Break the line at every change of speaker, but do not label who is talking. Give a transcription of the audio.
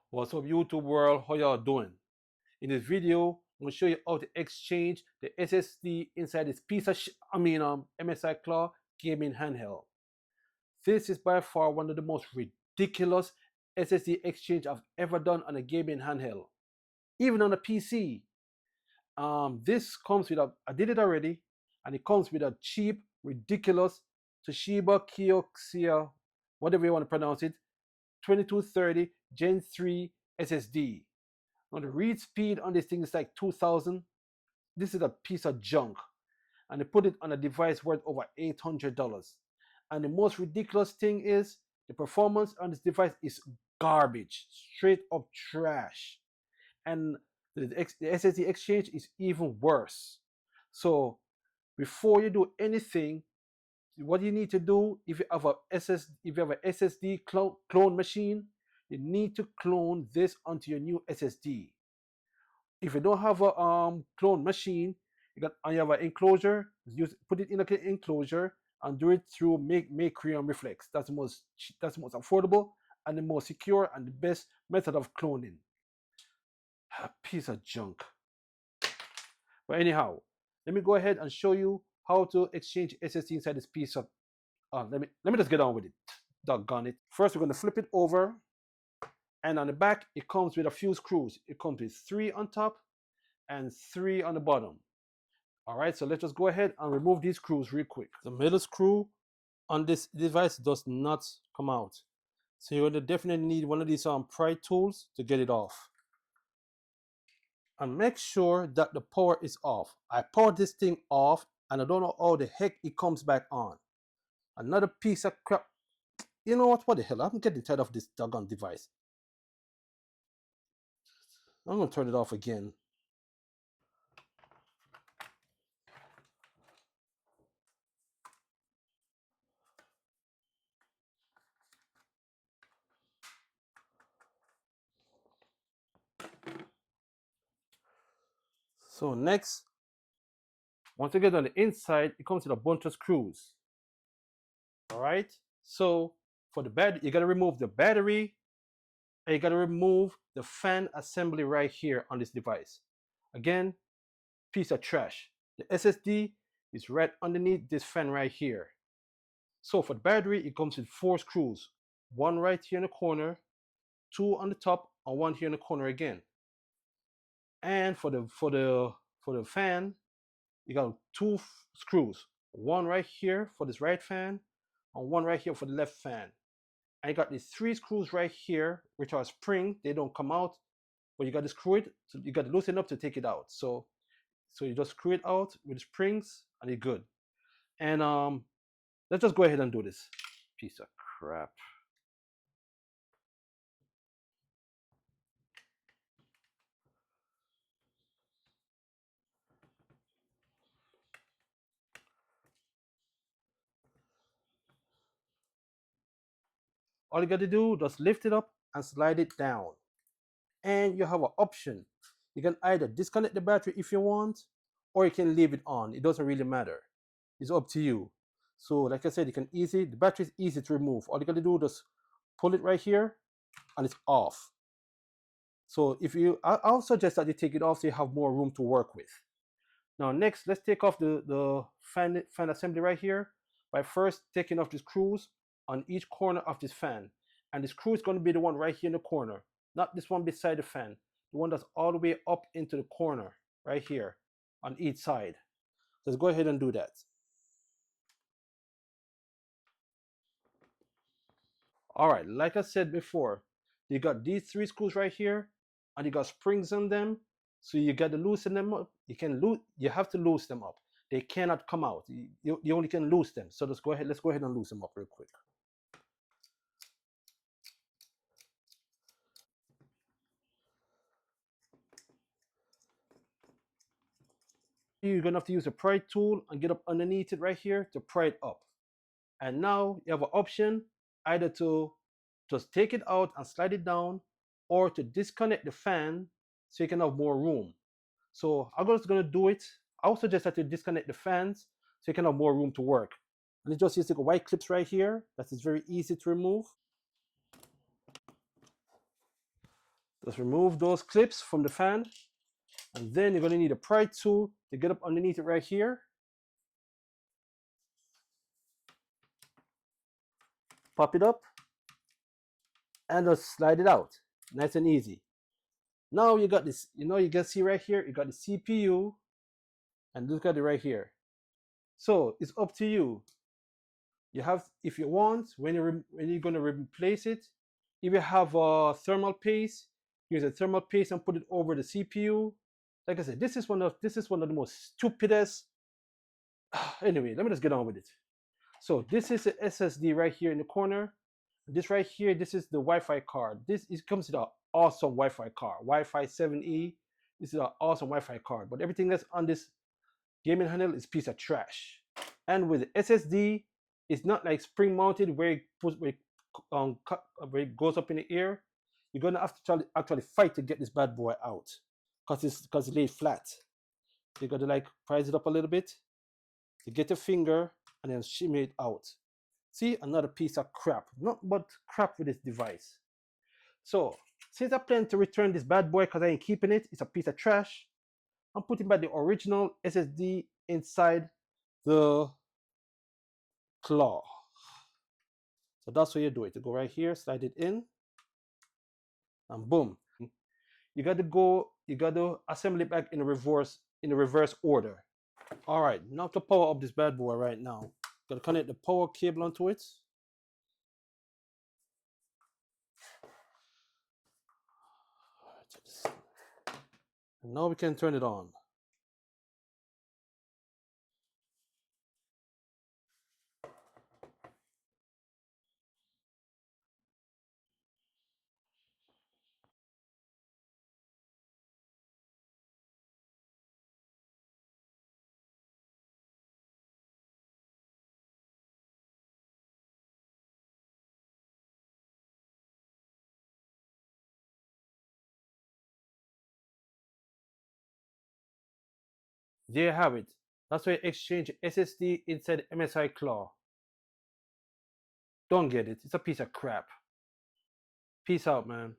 What's up, YouTube world? How y'all doing? In this video, I'm gonna show you how to exchange the SSD inside this piece of MSI Claw gaming handheld. This is by far one of the most ridiculous SSD exchange I've ever done on a gaming handheld, even on a PC. This comes with I did it already, and it comes with a cheap, ridiculous Toshiba Kioxia, whatever you want to pronounce it, 2230 Gen 3 SSD. Now the read speed on this thing is like 2000. This is a piece of junk. And they put it on a device worth over $800. And the most ridiculous thing is the performance on this device is garbage, straight up trash. And the SSD exchange is even worse. So before you do anything, what you need to do, if you have a SSD clone machine, you need to clone this onto your new SSD. If you don't have a clone machine, you have an enclosure, put it in an enclosure and do it through make Crayon Reflex. That's the most affordable and the most secure and the best method of cloning. A piece of junk. But anyhow, let me go ahead and show you how to exchange SSD inside this piece of. Let me just get on with it. Doggone it. First, we're going to flip it over, and on the back, it comes with a few screws. It comes with 3 on top and 3 on the bottom. All right, so let's just go ahead and remove these screws real quick. The middle screw on this device does not come out, so you're going to definitely need one of these pry tools to get it off. And make sure that the power is off. I powered this thing off, and I don't know how the heck it comes back on. Another piece of crap. You know what? What the hell? I'm getting tired of this doggone device. I'm going to turn it off again. So next, once you get on the inside, it comes with a bunch of screws. All right. So for the battery, you got to remove the battery, and you got to remove the fan assembly right here on this device. Again, piece of trash. The SSD is right underneath this fan right here. So for the battery, it comes with 4 screws. 1 right here in the corner, 2 on the top, and 1 here in the corner again. And for the fan, you got 2 screws. 1 right here for this right fan, and 1 right here for the left fan. And you got these 3 screws right here, which are spring. They don't come out, but you got to screw it. So you got to loosen up to take it out. So you just screw it out with the springs, and you're good. And let's just go ahead and do this. Piece of crap. All you got to do, just lift it up and slide it down. And you have an option. You can either disconnect the battery if you want, or you can leave it on. It doesn't really matter. It's up to you. So like I said, the battery is easy to remove. All you got to do, just pull it right here and it's off. So I'll suggest that you take it off so you have more room to work with. Now next, let's take off the fan assembly right here by first taking off the screws on each corner of this fan. And the screw is going to be the one right here in the corner, not this one beside the fan, the one that's all the way up into the corner right here on each side. Let's go ahead and do that. All right, like I said before, you got these 3 screws right here, and you got springs on them. So you got to loosen them up. You have to loosen them up. They cannot come out. You only can loose them. So let's go ahead and loosen them up real quick. You're gonna have to use a pry tool and get up underneath it right here to pry it up. And now you have an option either to just take it out and slide it down, or to disconnect the fan so you can have more room. So I'm just gonna do it. I would suggest that you disconnect the fans so you can have more room to work. And it just uses the white clips right here. That is very easy to remove. Just remove those clips from the fan, and then you're going to need a pry tool to get up underneath it right here. Pop it up and just slide it out. Nice and easy. Now you got this, you can see right here, you got the CPU, and look at it right here. So it's up to you. You have, if you want, when you're going to replace it, if you have a thermal paste, use a thermal paste and put it over the CPU. Like I said, this is one of the most stupidest. Anyway, let me just get on with it. So this is the SSD right here in the corner. This right here, this is the Wi-Fi card. It comes with an awesome Wi-Fi card, Wi-Fi 7E. This is an awesome Wi-Fi card, but everything that's on this gaming handle is a piece of trash. And with the SSD, it's not like spring mounted where it goes up in the air. You're gonna have to actually fight to get this bad boy out, because it laid flat. You gotta like prise it up a little bit to get your finger and then shimmy it out. See, another piece of crap. Not but crap with this device. So since I plan to return this bad boy because I ain't keeping it, it's a piece of trash, I'm putting back the original SSD inside the claw. So that's what you do it. You go right here, slide it in, and boom. You got to assemble it back in the reverse order. All right, now to power up this bad boy right now. Got to connect the power cable onto it. And now we can turn it on. There you have it. That's why you exchange SSD inside MSI Claw. Don't get it. It's a piece of crap. Peace out, man.